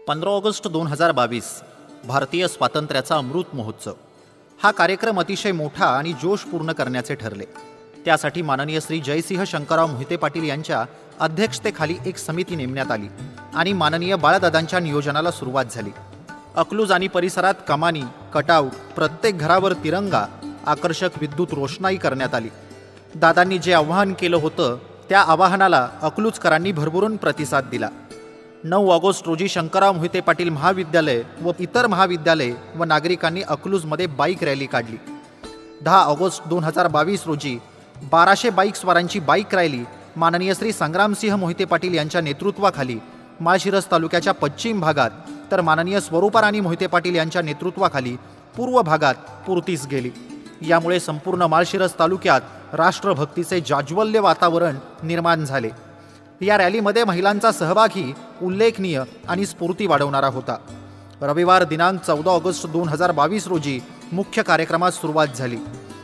15 August 2022 भारतीय स्वातंत्र्याचा अमृत महोत्सव। हा कार्यक्रम अतिशय मोठा आणि जोशपूर्ण करण्याचे ठरले। त्यासाठी माननीय श्री जयसिंह शंकरराव मोहिते पाटील यांच्या अध्यक्षतेखाली एक समिती नेमण्यात आली आणि माननीय बाळदादांच्या नियोजनाला सुरुवात झाली। अकलूज आणि परिसरात कमानी, कटाव, प्रत्येक घरावर तिरंगा, आकर्षक विद्युत रोषणाई करण्यात आली। दादांनी जे आवाहन केलं होतं त्या आवाहनाला अकलूजकरांनी भरभरून प्रतिसाद दिला। 9 ऑगस्ट रोजी शंकरराव मोहिते पाटील महाविद्यालय व इतर महाविद्यालय व नागरिकांनी अकलूजमध्ये बाईक रॅली काढली। 10 ऑगस्ट 2022 रोजी 1200 बाईकस्वारांची बाईक रॅली माननीय श्री संग्रामसिंह मोहिते पाटील यांच्या नेतृत्वाखाली माळशिरस तालुक्याच्या पश्चिम भागात तर माननीय स्वरूपराणी मोहिते पाटील यांच्या नेतृत्वाखाली पूर्व भागात पुरतीस गेली। यामुळे संपूर्ण माळशिरस तालुक्यात राष्ट्रभक्तीचे जाज्वल्य वातावरण निर्माण झाले। या रॅलीमध्ये महिलांचा सहभागही उल्लेखनीय आणि स्फूर्ती वाढवणारा होता। रविवार दिनांक 14 ऑगस्ट 2022 रोजी मुख्य कार्यक्रमास सुरुवात झाली।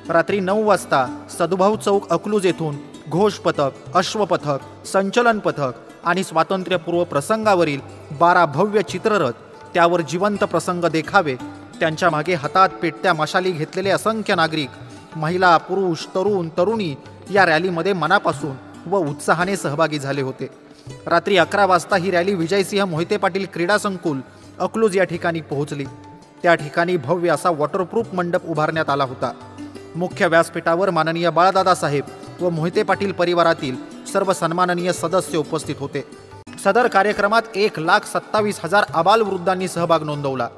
रात्री 9 वाजता सद्भाव चौक अकलूज येथून घोष पथक, अश्वपथक, संचलन पथक आणि स्वातंत्र्यपूर्व प्रसंगावरील 12 भव्य चित्ररथ, त्यावर जिवंत प्रसंग देखावे, त्यांच्या मागे हातात पेटत्या मशाली घेतलेले असंख्य नागरिक, महिला, पुरुष, तरुण, तरुणी या रॅलीमध्ये मनापासून व उत्साहाने सहभागी झाले होते। रात्री 11 वाजता ही रॅली विजयसिंह मोहिते पाटील क्रीडा संकुल अकलूज या ठिकाणी पोहोचली। त्या ठिकाणी भव्य असा वॉटरप्रूफ मंडप उभारण्यात आला होता। मुख्य व्यासपीठावर माननीय बाळदादा साहेब व मोहिते पाटील परिवारातील सर्व सन्माननीय सदस्य उपस्थित होते। सदर कार्यक्रमात 1,27,000 आबालवृद्धांनी सहभाग नोंदवला।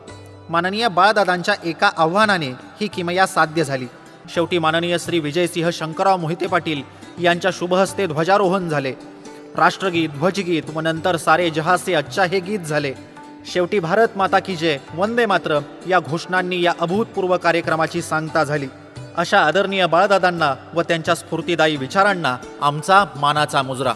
माननीय बाळदादांच्या एका आव्हानाने ही किमया साध्य झाली। शेवटी माननीय श्री विजयसिंह शंकरराव मोहिते पाटील यांच्या शुभहस्ते ध्वजारोहण झाले। राष्ट्रगीत, ध्वजगीत व नंतर सारे जहां से अच्छा हे गीत झाले। शेवटी भारत माता की जय, वंदे मातरम या घोषणांनी या अभूतपूर्व कार्यक्रमाची सांगता झाली। अशा आदरणीय बाळदादांना व त्यांच्या स्फूर्तिदायी विचारांना आमचा मानाचा मुजरा।